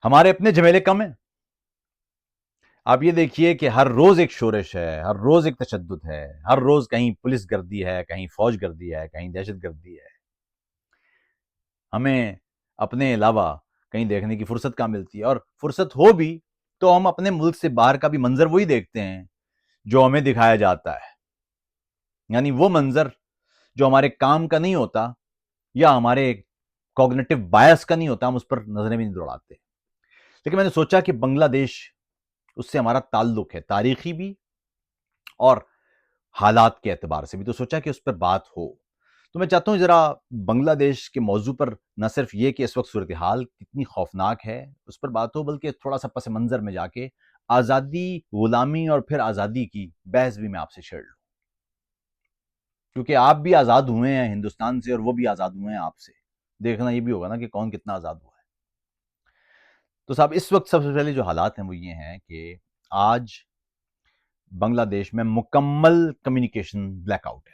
ہمارے اپنے جھمیلے کم ہیں. آپ یہ دیکھیے کہ ہر روز ایک شورش ہے، ہر روز ایک تشدد ہے، ہر روز کہیں پولیس گردی ہے، کہیں فوج گردی ہے، کہیں دہشت گردی ہے. ہمیں اپنے علاوہ کہیں دیکھنے کی فرصت کہاں ملتی ہے؟ اور فرصت ہو بھی تو ہم اپنے ملک سے باہر کا بھی منظر وہی دیکھتے ہیں جو ہمیں دکھایا جاتا ہے. یعنی وہ منظر جو ہمارے کام کا نہیں ہوتا یا ہمارے کوگنیٹو بایس کا نہیں ہوتا، ہم اس پر نظریں بھی نہیں دوڑاتے. لیکن میں نے سوچا کہ بنگلہ دیش، اس سے ہمارا تعلق ہے، تاریخی بھی اور حالات کے اعتبار سے بھی، تو سوچا کہ اس پر بات ہو. تو میں چاہتا ہوں ذرا بنگلہ دیش کے موضوع پر نہ صرف یہ کہ اس وقت صورتحال کتنی خوفناک ہے اس پر بات ہو، بلکہ تھوڑا سا پس منظر میں جا کے آزادی، غلامی اور پھر آزادی کی بحث بھی میں آپ سے چھیڑ لوں. کیونکہ آپ بھی آزاد ہوئے ہیں ہندوستان سے اور وہ بھی آزاد ہوئے ہیں آپ سے. دیکھنا یہ بھی ہوگا نا کہ کون کتنا آزاد ہوا ہے. تو صاحب اس وقت سب سے پہلے جو حالات ہیں وہ یہ ہیں کہ آج بنگلہ دیش میں مکمل کمیونیکیشن بلیک آؤٹ ہے.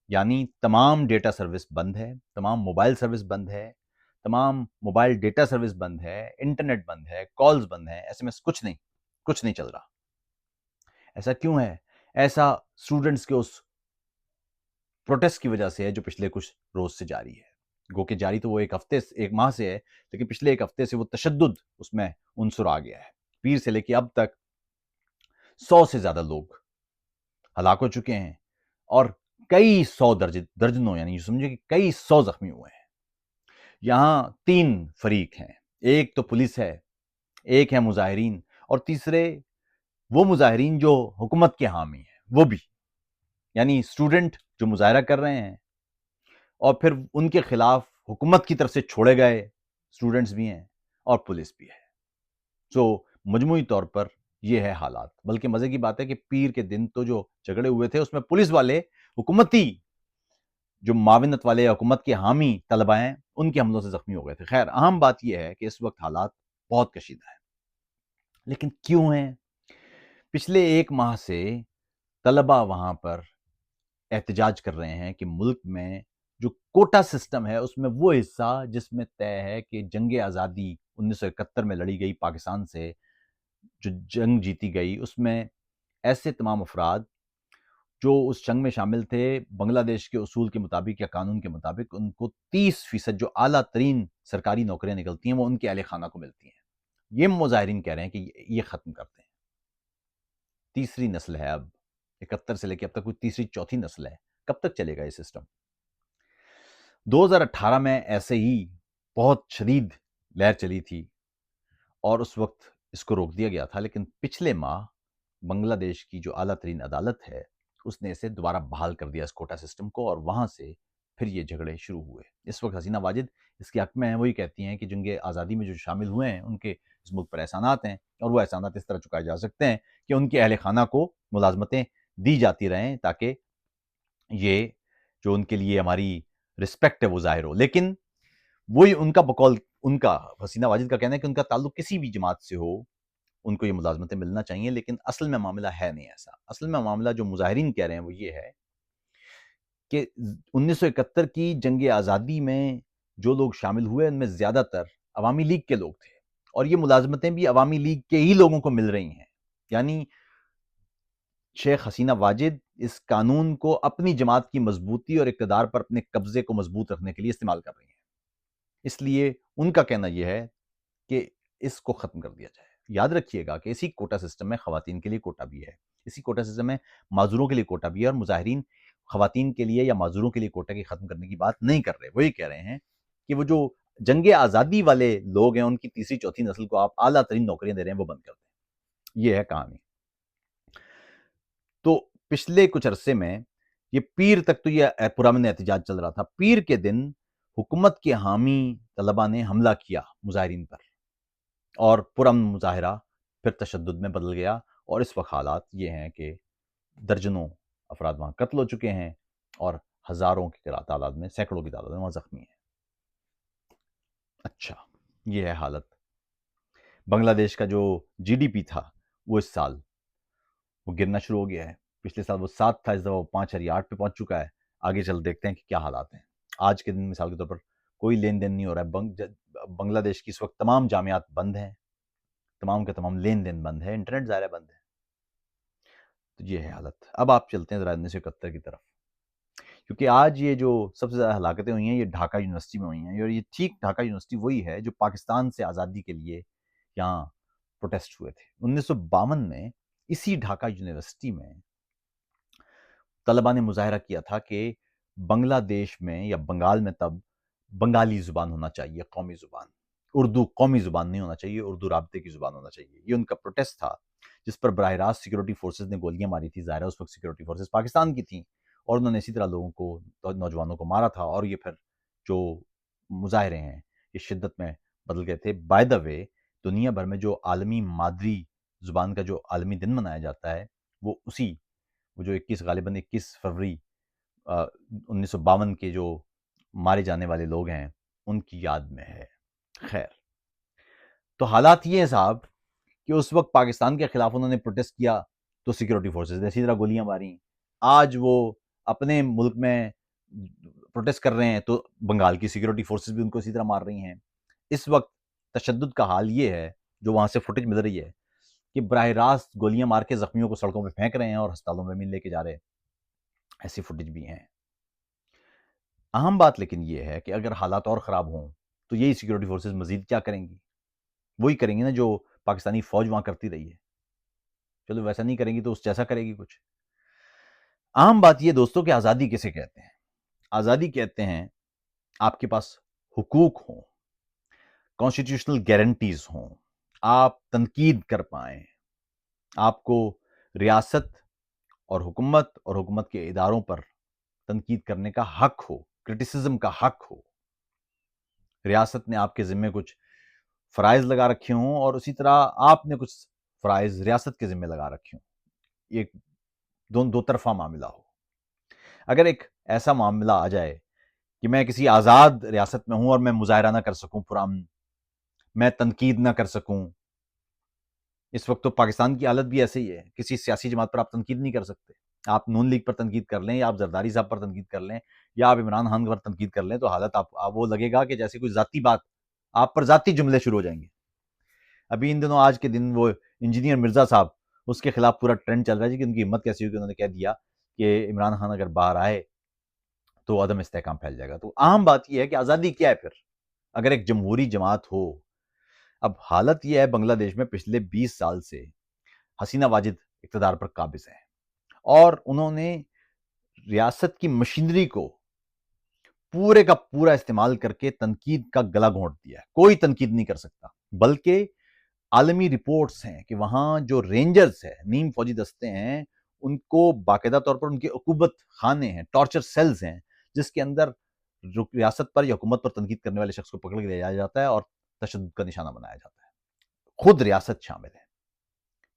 یعنی تمام ڈیٹا سروس بند ہے، تمام موبائل سروس بند ہے، تمام موبائل ڈیٹا سروس بند ہے، انٹرنیٹ بند ہے، کالز بند ہے، ایس ایم ایس کچھ نہیں چل رہا. ایسا کیوں ہے؟ ایسا اسٹوڈنٹس کے اس پروٹیسٹ کی وجہ سے ہے جو پچھلے کچھ روز سے جاری ہے. گو کہ جاری تو وہ ایک ماہ سے ہے، لیکن پچھلے ایک ہفتے سے وہ تشدد اس میں عنصر آ گیا ہے. پیر سے لے کے اب تک 100 سے زیادہ لوگ ہلاک ہو چکے ہیں اور کئی سو درجنوں، یعنی سمجھے کہ کئی سو زخمی ہوئے ہیں. یہاں 3 فریق ہیں، ایک تو پولیس ہے، ایک ہے مظاہرین، اور تیسرے وہ مظاہرین جو حکومت کے حامی ہیں وہ بھی. یعنی اسٹوڈنٹ جو مظاہرہ کر رہے ہیں اور پھر ان کے خلاف حکومت کی طرف سے چھوڑے گئے اسٹوڈنٹس بھی ہیں اور پولیس بھی ہے. سو مجموعی طور پر یہ ہے حالات. بلکہ مزے کی بات ہے کہ پیر کے دن تو جو جھگڑے ہوئے تھے اس میں پولیس والے حکومتی جو معاونت والے حکومت کے حامی طلبہ ہیں ان کے حملوں سے زخمی ہو گئے تھے. خیر، اہم بات یہ ہے کہ اس وقت حالات بہت کشیدہ ہیں. لیکن کیوں ہیں؟ پچھلے ایک ماہ سے طلبہ وہاں پر احتجاج کر رہے ہیں کہ ملک میں جو کوٹا سسٹم ہے اس میں وہ حصہ جس میں طے ہے کہ جنگ آزادی 1971 میں لڑی گئی پاکستان سے، جو جنگ جیتی گئی، اس میں ایسے تمام افراد جو اس جنگ میں شامل تھے، بنگلہ دیش کے اصول کے مطابق یا قانون کے مطابق ان کو 30% جو اعلیٰ ترین سرکاری نوکریاں نکلتی ہیں وہ ان کے اہل خانہ کو ملتی ہیں. یہ مظاہرین کہہ رہے ہیں کہ یہ ختم کرتے ہیں. تیسری نسل ہے اب، 71 سے لے کے اب تک کوئی تیسری چوتھی نسل ہے. کب تک چلے گا یہ سسٹم؟ 2018 میں ایسے ہی بہت شدید لہر چلی تھی اور اس وقت اس کو روک دیا گیا تھا. لیکن پچھلے ماہ بنگلہ دیش کی جو اعلیٰ ترین عدالت ہے اس نے اسے دوبارہ بحال کر دیا اس کوٹا سسٹم کو، اور وہاں سے پھر یہ جھگڑے شروع ہوئے. اس وقت حسینہ واجد اس کے حق میں ہیں. وہی کہتی ہیں کہ جنگ آزادی میں جو شامل ہوئے ہیں ان کے اس ملک پر احسانات ہیں، اور وہ احسانات اس طرح چکائے جا سکتے ہیں کہ ان کے اہل خانہ کو ملازمتیں دی جاتی رہیں تاکہ یہ جو ان کے لیے ہماری رسپیکٹ ہے وہ ظاہر ہو. لیکن وہی ان کا بقول، ان کا حسینہ واجد کا کہنا ہے کہ ان کا تعلق کسی بھی جماعت سے ہو ان کو یہ ملازمتیں ملنا چاہیے. لیکن اصل میں معاملہ ہے نہیں ایسا. اصل میں معاملہ جو مظاہرین کہہ رہے ہیں وہ یہ ہے کہ 1971 کی جنگ آزادی میں جو لوگ شامل ہوئے ان میں زیادہ تر عوامی لیگ کے لوگ تھے، اور یہ ملازمتیں بھی عوامی لیگ کے ہی لوگوں کو مل رہی ہیں. یعنی شیخ حسینہ واجد اس قانون کو اپنی جماعت کی مضبوطی اور اقتدار پر اپنے قبضے کو مضبوط رکھنے کے لیے استعمال کر رہی ہیں. اس لیے ان کا کہنا یہ ہے کہ اس کو ختم کر دیا جائے. یاد رکھیے گا کہ اسی کوٹا سسٹم میں خواتین کے لیے کوٹا بھی ہے، اسی کوٹا سسٹم میں معذوروں کے لیے کوٹا بھی ہے، اور مظاہرین خواتین کے لیے یا معذوروں کے لیے کوٹا کی ختم کرنے کی بات نہیں کر رہے. وہی کہہ رہے ہیں کہ وہ جو جنگ آزادی والے لوگ ہیں ان کی تیسری چوتھی نسل کو آپ اعلیٰ ترین نوکریاں دے رہے ہیں وہ بند کر دیں. یہ ہے کہانی. تو پچھلے کچھ عرصے میں یہ پیر تک تو یہ پرامن احتجاج چل رہا تھا. پیر کے دن حکومت کے حامی طلبہ نے حملہ کیا مظاہرین پر، اور پرامن مظاہرہ پھر تشدد میں بدل گیا، اور اس وقت حالات یہ ہیں کہ درجنوں افراد وہاں قتل ہو چکے ہیں اور ہزاروں کی تعداد میں، سینکڑوں کی تعداد میں وہاں زخمی ہیں. اچھا، یہ ہے حالت. بنگلہ دیش کا جو جی ڈی پی تھا وہ اس سال وہ گرنا شروع ہو گیا ہے. پچھلے سال وہ 7 تھا، اس دفعہ وہ 5 یا 8 پہ پہنچ چکا ہے. آگے چل دیکھتے ہیں کہ کیا حالات ہیں. آج کے دن مثال کے طور پر کوئی لین دین نہیں ہو رہا ہے. بنگلہ دیش کی اس وقت تمام جامعات بند ہیں. تمام کے تمام لین دین بند ہے، انٹرنیٹ ظاہر بند ہے۔ تو یہ ہے حالت۔ اب آپ چلتے ہیں ذرا 1971 کی طرف، کیونکہ آج یہ جو سب سے زیادہ ہلاکتیں ہوئی ہیں یہ ڈھاکہ یونیورسٹی میں ہوئی ہیں، اور یہ ٹھیک ڈھاکہ یونیورسٹی وہی ہے جو پاکستان سے آزادی کے لیے یہاں پروٹیسٹ ہوئے تھے۔ 1952 میں اسی ڈھاکہ یونیورسٹی میں طلبہ نے مظاہرہ کیا تھا کہ بنگلہ دیش میں یا بنگال میں تب بنگالی زبان ہونا چاہیے، قومی زبان، اردو قومی زبان نہیں ہونا چاہیے، اردو رابطے کی زبان ہونا چاہیے۔ یہ ان کا پروٹیسٹ تھا، جس پر براہ راست سیکورٹی فورسز نے گولیاں ماری تھی۔ ظاہر ہے اس وقت سیکورٹی فورسز پاکستان کی تھیں، اور انہوں نے اسی طرح لوگوں کو، نوجوانوں کو مارا تھا، اور یہ پھر جو مظاہرے ہیں یہ شدت میں بدل گئے تھے۔ بائی دا وے، دنیا بھر میں جو عالمی مادری زبان کا جو عالمی دن منایا جاتا ہے وہ جو 21 فروری 1952 کے جو مارے جانے والے لوگ ہیں ان کی یاد میں ہے۔ خیر، تو حالات یہ ہیں صاحب کہ اس وقت پاکستان کے خلاف انہوں نے پروٹیسٹ کیا تو سیکورٹی فورسز نے اسی طرح گولیاں ماری۔ آج وہ اپنے ملک میں پروٹیسٹ کر رہے ہیں تو بنگال کی سیکورٹی فورسز بھی ان کو اسی طرح مار رہی ہیں۔ اس وقت تشدد کا حال یہ ہے، جو وہاں سے فوٹیج مل رہی ہے، کہ براہ راست گولیاں مار کے زخمیوں کو سڑکوں پہ پھینک رہے ہیں اور ہسپتالوں میں بھی لے کے جا رہے ہیں۔ ایسی فوٹیج بھی ہیں۔ اہم بات لیکن یہ ہے کہ اگر حالات اور خراب ہوں تو یہی سیکورٹی فورسز مزید کیا کریں گی؟ وہی کریں گی نا جو پاکستانی فوج وہاں کرتی رہی ہے۔ چلو ویسا نہیں کریں گی تو اس جیسا کرے گی کچھ۔ اہم بات یہ دوستوں کہ آزادی کسے کہتے ہیں؟ آزادی کہتے ہیں آپ کے پاس حقوق ہوں، کانسٹیٹیوشنل گارنٹیز ہوں، آپ تنقید کر پائیں، آپ کو ریاست اور حکومت کے اداروں پر تنقید کرنے کا حق ہو، کرٹیسزم کا حق ہو، ریاست نے آپ کے ذمے کچھ فرائض لگا رکھے ہوں اور اسی طرح آپ نے کچھ فرائض ریاست کے ذمے لگا رکھے ہوں، ایک دو طرفہ معاملہ ہو۔ اگر ایک ایسا معاملہ آ جائے کہ میں کسی آزاد ریاست میں ہوں اور میں مظاہرہ نہ کر سکوں پرامن، میں تنقید نہ کر سکوں، اس وقت تو پاکستان کی حالت بھی ایسے ہی ہے، کسی سیاسی جماعت پر آپ تنقید نہیں کر سکتے۔ آپ نون لیگ پر تنقید کر لیں، یا آپ زرداری صاحب پر تنقید کر لیں، یا آپ عمران خان پر تنقید کر لیں، تو حالت آپ وہ لگے گا کہ جیسے کوئی ذاتی بات، آپ پر ذاتی جملے شروع ہو جائیں گے۔ ابھی ان دنوں آج کے دن وہ انجینئر مرزا صاحب، اس کے خلاف پورا ٹرینڈ چل رہا ہے کہ ان کی ہمت کیسی ہوئی کہ انہوں نے کہہ دیا کہ عمران خان اگر باہر آئے تو عدم استحکام پھیل جائے گا۔ تو اہم بات یہ ہے کہ آزادی کیا ہے پھر اگر ایک جمہوری جماعت ہو؟ اب حالت یہ ہے بنگلہ دیش میں پچھلے 20 سال سے حسینہ واجد اقتدار پر قابض ہیں، اور انہوں نے ریاست کی مشینری کو پورے کا پورا استعمال کر کے تنقید کا گلا گھونٹ دیا ہے۔ کوئی تنقید نہیں کر سکتا، بلکہ عالمی رپورٹس ہیں کہ وہاں جو رینجرز ہیں، نیم فوجی دستے ہیں، ان کو باقاعدہ طور پر ان کے عقوبت خانے ہیں، ٹارچر سیلز ہیں، جس کے اندر ریاست پر یا حکومت پر تنقید کرنے والے شخص کو پکڑ کے لے جایا جاتا ہے اور تشدد کا نشانہ بنایا جاتا ہے۔ خود ریاست شامل ہے۔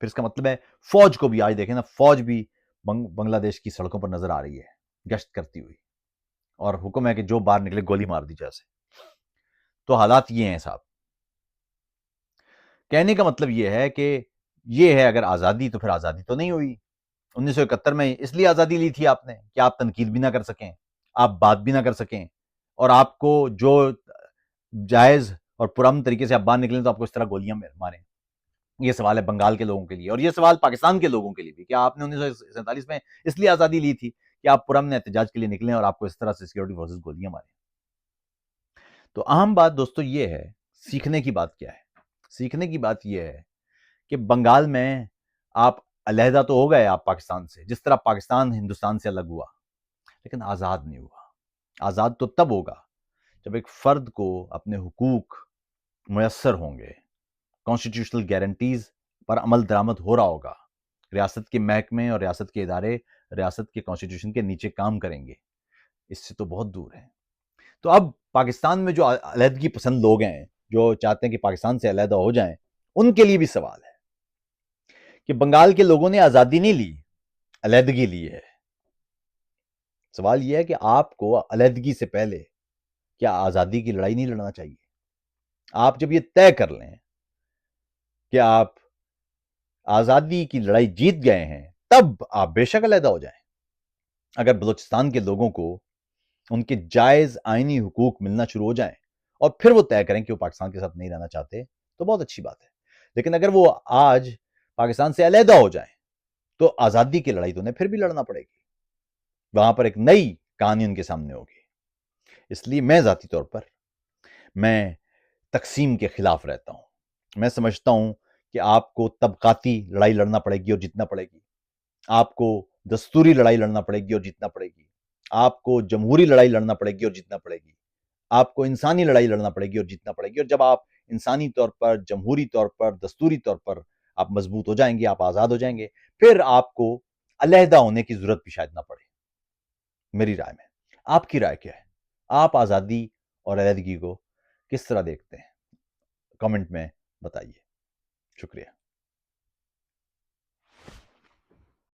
پھر اس کا مطلب ہے فوج کو بھی، آج دیکھیں نا، فوج بھی بنگلہ دیش کی سڑکوں پر نظر آ رہی ہے گشت کرتی ہوئی، اور حکم ہے کہ جو باہر نکلے گولی مار دی جیسے۔ تو حالات یہ ہیں صاحب۔ کہنے کا مطلب یہ ہے کہ یہ ہے اگر آزادی تو پھر آزادی تو نہیں ہوئی۔ 1971 میں اس لیے آزادی لی تھی آپ نے کہ آپ تنقید بھی نہ کر سکیں، آپ بات بھی نہ کر سکیں، اور آپ کو جو جائز اور پرامن طریقے سے آپ باہر نکلیں تو آپ کو اس طرح گولیاں ماریں۔ یہ سوال ہے بنگال کے لوگوں کے لیے، اور یہ سوال پاکستان کے لوگوں کے لیے بھی، کہ آپ نے 1947 میں اس لیے آزادی لی تھی کہ آپ پرامن احتجاج کے لیے نکلیں اور آپ کو اس طرح سے سیکورٹی فورسز گولیاں ماریں۔ تو اہم بات دوستو یہ ہے، سیکھنے کی بات کیا ہے؟ سیکھنے کی بات یہ ہے کہ بنگال میں آپ علیحدہ تو ہو گئے آپ پاکستان سے، جس طرح پاکستان ہندوستان سے الگ ہوا، لیکن آزاد نہیں ہوا۔ آزاد تو تب ہوگا جب ایک فرد کو اپنے حقوق میسر ہوں گے، کانسٹیٹیوشنل گارنٹیز پر عمل درآمد ہو رہا ہوگا، ریاست کے محکمے اور ریاست کے ادارے ریاست کے کانسٹیٹیوشن کے نیچے کام کریں گے۔ اس سے تو بہت دور ہیں۔ تو اب پاکستان میں جو علیحدگی پسند لوگ ہیں، جو چاہتے ہیں کہ پاکستان سے علیحدہ ہو جائیں، ان کے لیے بھی سوال ہے کہ بنگال کے لوگوں نے آزادی نہیں لی، علیحدگی لی ہے۔ سوال یہ ہے کہ آپ کو علیحدگی سے پہلے کیا آزادی کی لڑائی نہیں لڑنا چاہیے؟ آپ جب یہ طے کر لیں کہ آپ آزادی کی لڑائی جیت گئے ہیں، تب آپ بے شک علیحدہ ہو جائیں۔ اگر بلوچستان کے لوگوں کو ان کے جائز آئینی حقوق ملنا شروع ہو جائیں اور پھر وہ طے کریں کہ وہ پاکستان کے ساتھ نہیں رہنا چاہتے، تو بہت اچھی بات ہے۔ لیکن اگر وہ آج پاکستان سے علیحدہ ہو جائیں تو آزادی کی لڑائی تو انہیں پھر بھی لڑنا پڑے گی، وہاں پر ایک نئی کہانی ان کے سامنے ہوگی۔ اس لیے میں ذاتی طور پر میں تقسیم کے خلاف رہتا ہوں۔ میں سمجھتا ہوں کہ آپ کو طبقاتی لڑائی لڑنا پڑے گی اور جیتنا پڑے گی، آپ کو دستوری لڑائی لڑنا پڑے گی اور جیتنا پڑے گی، آپ کو جمہوری لڑائی لڑنا پڑے گی اور جیتنا پڑے گی، آپ کو انسانی لڑائی لڑنا پڑے گی اور جیتنا پڑے گی۔ اور جب آپ انسانی طور پر، جمہوری طور پر، دستوری طور پر آپ مضبوط ہو جائیں گے، آپ آزاد ہو جائیں گے، پھر آپ کو علیحدہ ہونے کی ضرورت بھی شاید نہ پڑے، میری رائے میں۔ آپ کی رائے کیا ہے؟ آپ آزادی اور علیحدگی کو کس طرح دیکھتے ہیں؟ کمنٹ میں بتائیے۔ شکریہ۔